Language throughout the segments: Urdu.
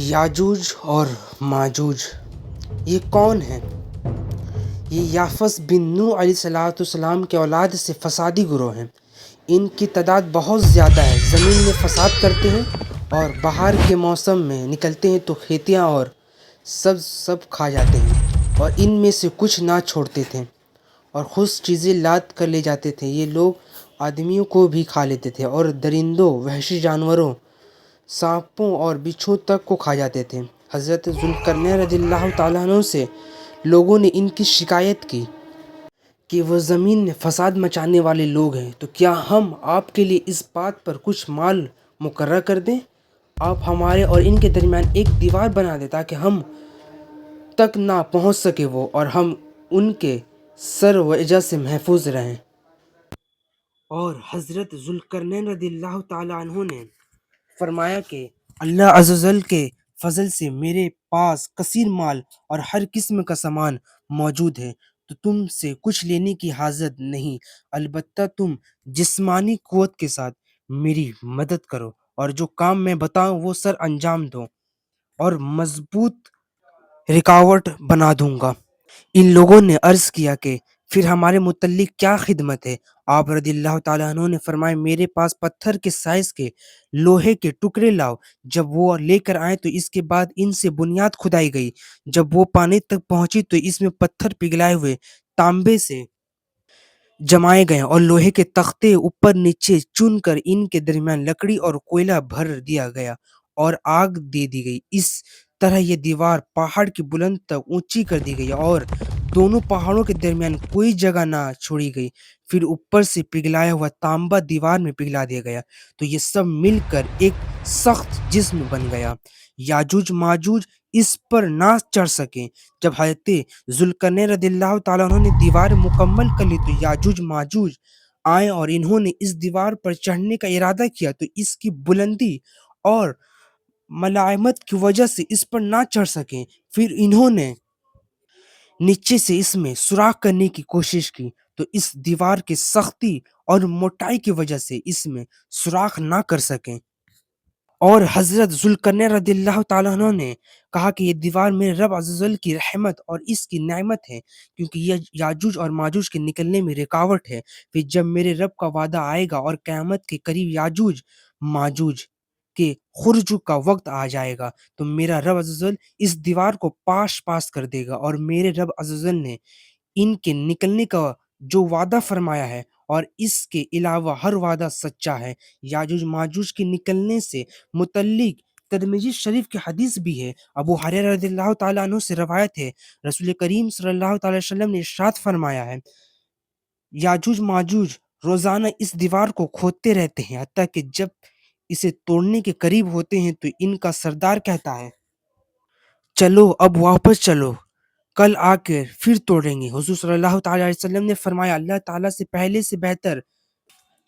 یاجوج اور ماجوج یہ کون ہیں؟ یہ یافس بن نوح علیہ الصلوۃ والسلام کے اولاد سے فسادی گروہ ہیں۔ ان کی تعداد بہت زیادہ ہے، زمین میں فساد کرتے ہیں اور بہار کے موسم میں نکلتے ہیں تو کھیتیاں اور سب کھا جاتے ہیں، اور ان میں سے کچھ نہ چھوڑتے تھے اور خود چیزیں لاد کر لے جاتے تھے۔ یہ لوگ آدمیوں کو بھی کھا لیتے تھے اور درندوں، وحشی جانوروں، سانپوں اور بچھو تک کو کھا جاتے تھے۔ حضرت ذوالقرنین رضی اللہ تعالیٰ عنہ سے لوگوں نے ان کی شکایت کی کہ وہ زمین میں فساد مچانے والے لوگ ہیں، تو کیا ہم آپ کے لیے اس بات پر کچھ مال مقرر کر دیں؟ آپ ہمارے اور ان کے درمیان ایک دیوار بنا دیں تاکہ ہم تک نہ پہنچ سکے وہ، اور ہم ان کے سر و اجا سے محفوظ رہیں۔ اور حضرت ذوالقرنین رضی اللہ تعالیٰ عنہ نے فرمایا کہ اللہ عز و جل کے فضل سے میرے پاس کثیر مال اور ہر قسم کا سامان موجود ہے، تو تم سے کچھ لینے کی حاجت نہیں، البتہ تم جسمانی قوت کے ساتھ میری مدد کرو اور جو کام میں بتاؤں وہ سر انجام دو، اور مضبوط رکاوٹ بنا دوں گا۔ ان لوگوں نے عرض کیا کہ پھر ہمارے متعلق کیا خدمت ہے؟ آپ رضی اللہ تعالیٰ عنہ نے فرمایا، میرے پاس پتھر کے سائز کے لوہے کے ٹکڑے لاؤ۔ جب وہ لے کر آئے تو اس کے بعد ان سے بنیاد کھدائی گئی۔ جب وہ پانی تک پہنچی تو اس میں پتھر پگھلائے ہوئے تانبے سے جمائے گئے اور لوہے کے تختے اوپر نیچے چن کر ان کے درمیان لکڑی اور کوئلہ بھر دیا گیا اور آگ دے دی گئی۔ اس طرح یہ دیوار پہاڑ کی بلند تک اونچی کر دی گئی اور دونوں پہاڑوں کے درمیان کوئی جگہ نہ چھوڑی گئی۔ پھر اوپر سے پگھلایا ہوا تانبا دیوار میں پگھلا دیا گیا، تو یہ سب مل کر ایک سخت جسم بن گیا۔ یاجوج ماجوج اس پر نہ چڑھ سکے۔ جب حضرت ذوالقرنین رضی اللہ تعالیٰ عنہ نے دیوار مکمل کر لی تو یاجوج ماجوج آئے اور انہوں نے اس دیوار پر چڑھنے کا ارادہ کیا، تو اس کی بلندی اور ملائمت کی وجہ سے اس پر نہ چڑھ سکے۔ پھر انہوں نے نیچے سے اس میں سوراخ کرنے کی کوشش کی، تو اس دیوار کی سختی اور موٹائی کی وجہ سے اس میں سوراخ نہ کر سکیں۔ اور حضرت ذوالقرنین رضی اللہ تعالیٰ عنہ نے کہا کہ یہ دیوار میرے رب عز و جل کی رحمت اور اس کی نعمت ہے، کیونکہ یہ یاجوج اور ماجوج کے نکلنے میں رکاوٹ ہے۔ پھر جب میرے رب کا وعدہ آئے گا اور قیامت کے قریب یاجوج ماجوج کے خروج کا وقت آ جائے گا، تو میرا رب عز و جل اس دیوار کو پاس کر دے گا، اور میرے رب عز و جل نے ان کے نکلنے کا جو وعدہ فرمایا ہے اور اس کے علاوہ ہر وعدہ سچا ہے۔ یاجوج ماجوج کے نکلنے سے متعلق ترمذی شریف کی حدیث بھی ہے۔ ابو ہریرہ رضی اللہ تعالیٰ عنہ سے روایت ہے، رسول کریم صلی اللہ تعالی وسلم نے ارشاد فرمایا ہے، یاجوج ماجوج روزانہ اس دیوار کو کھودتے رہتے ہیں، حتیٰ کہ جب اسے توڑنے کے قریب ہوتے ہیں تو ان کا سردار کہتا ہے، چلو اب واپس چلو، کل آ کر پھر توڑیں گے۔ حضور صلی اللہ تعالی علیہ وسلم نے فرمایا، اللہ تعالیٰ سے پہلے سے بہتر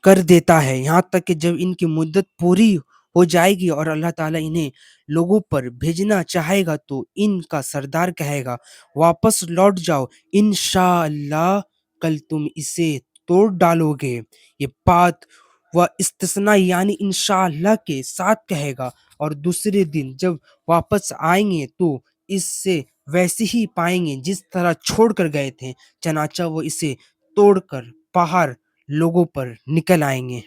کر دیتا ہے، یہاں تک کہ جب ان کی مدت پوری ہو جائے گی اور اللہ تعالیٰ انہیں لوگوں پر بھیجنا چاہے گا تو ان کا سردار کہے گا، واپس لوٹ جاؤ، انشاءاللہ کل تم اسے توڑ ڈالو گے۔ یہ بات وہ استثناء یعنی انشاءاللہ کے ساتھ کہے گا، اور دوسرے دن جب واپس آئیں گے تو اس سے ویسے ہی پائیں گے جس طرح چھوڑ کر گئے تھے، چنانچہ وہ اسے توڑ کر باہر لوگوں پر نکل آئیں گے۔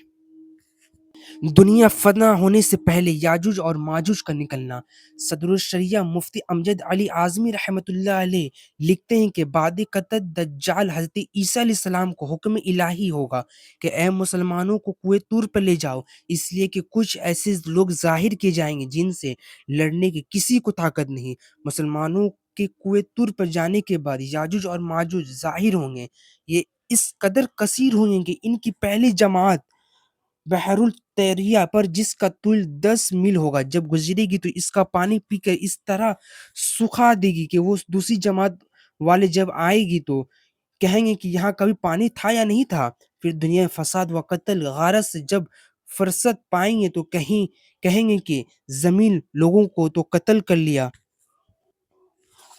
دنیا فنا ہونے سے پہلے یاجوج اور ماجوج کا نکلنا۔ صدر الشریعہ مفتی امجد علی اعظمی رحمۃ اللہ علیہ لکھتے ہیں کہ بعد قتل دجال حضرت عیسیٰ علیہ السلام کو حکم الہی ہوگا کہ اے مسلمانوں کو کوہ طور پر لے جاؤ، اس لیے کہ کچھ ایسے لوگ ظاہر کیے جائیں گے جن سے لڑنے کی کسی کو طاقت نہیں۔ مسلمانوں کے کوہ طور پر جانے کے بعد یاجوج اور ماجوج ظاہر ہوں گے۔ یہ اس قدر کثیر ہوں گے کہ ان کی پہلی جماعت بحر الطیریہ پر، جس کا طول 10 میل ہوگا، جب گزرے گی تو اس کا پانی پی کر اس طرح سکھا دے گی کہ وہ دوسری جماعت والے جب آئے گی تو کہیں گے کہ یہاں کبھی پانی تھا یا نہیں تھا۔ پھر دنیا میں فساد و قتل غارت سے جب فرصت پائیں گے تو کہیں گے کہ زمین لوگوں کو تو قتل کر لیا،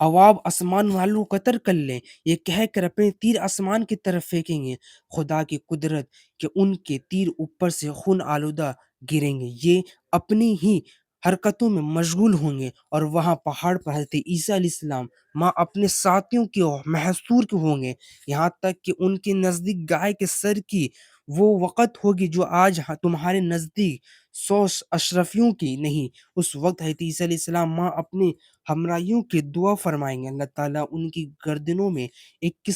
عواب آسمان والوں کو قتل کر لیں، یہ کہہ کر اپنے تیر آسمان کی طرف پھینکیں گے۔ خدا کی قدرت کہ ان کے تیر اوپر سے خون آلودہ گریں گے، یہ اپنی ہی حرکتوں میں مشغول ہوں گے، اور وہاں پہاڑ پر حضرت عیسیٰ علیہ السلام ماں اپنے ساتھیوں کے محصور کے ہوں گے، یہاں تک کہ ان کے نزدیک گائے کے سر کی وہ وقت ہوگی جو آج تمہارے نزدیک 100 اشرفیوں کی نہیں۔ اس وقت حضرت عیسیٰ علیہ السلام ماں اپنے ہمراہیوں کی دعا فرمائیں گے، اللہ تعالیٰ ان کی گردنوں میں ایک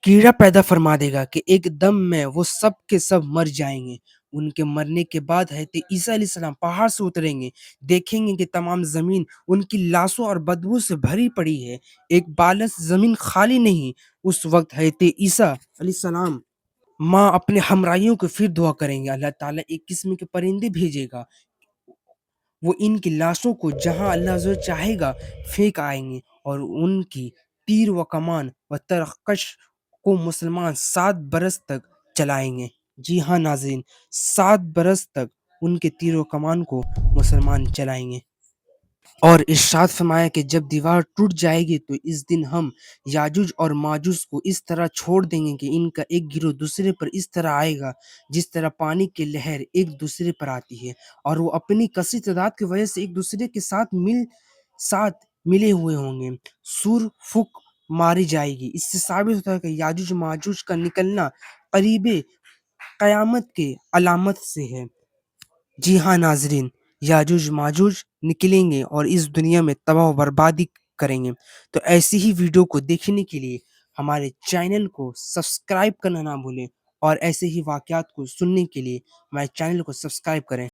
کیڑا پیدا فرما دے گا کہ ایک دم میں وہ سب کے سب مر جائیں گے۔ ان کے مرنے کے بعد حضرت عیسیٰ علیہ السلام پہاڑ سے اتریں گے، دیکھیں گے کہ تمام زمین ان کی لاشوں اور بدبو سے بھری پڑی ہے، ایک بالش زمین خالی نہیں۔ اس وقت حضرت عیسیٰ علیہ السلام ماں اپنے ہمراہیوں کو پھر دعا کریں گے، اللہ تعالیٰ ایک قسم کے پرندے بھیجے گا، وہ ان کی لاشوں کو جہاں اللہ عز و جل چاہے گا پھینک آئیں گے، اور ان کی تیر و کمان و ترکش کو مسلمان 7 برس تک چلائیں گے۔ جی ہاں ناظرین، 7 برس تک ان کے تیر و کمان کو مسلمان چلائیں گے، اور ارشاد فرمایا کہ جب دیوار ٹوٹ جائے گی تو اس دن ہم یاجوج اور ماجوج کو اس طرح چھوڑ دیں گے کہ ان کا ایک گروہ دوسرے پر اس طرح آئے گا جس طرح پانی کی لہر ایک دوسرے پر آتی ہے، اور وہ اپنی کثیر تعداد کی وجہ سے ایک دوسرے کے ساتھ ملے ہوئے ہوں گے۔ سور پھک ماری جائے گی، اس سے ثابت ہوتا ہے کہ یاجوج ماجوج کا نکلنا قریب قیامت کے علامت سے ہے۔ جی ہاں ناظرین، یاجوج ماجوج نکلیں گے اور اس دنیا میں تباہ و بربادی کریں گے۔ تو ایسی ہی ویڈیو کو دیکھنے کے لیے ہمارے چینل کو سبسکرائب کرنا نہ بھولیں، اور ایسے ہی واقعات کو سننے کے لیے ہمارے چینل کو سبسکرائب کریں۔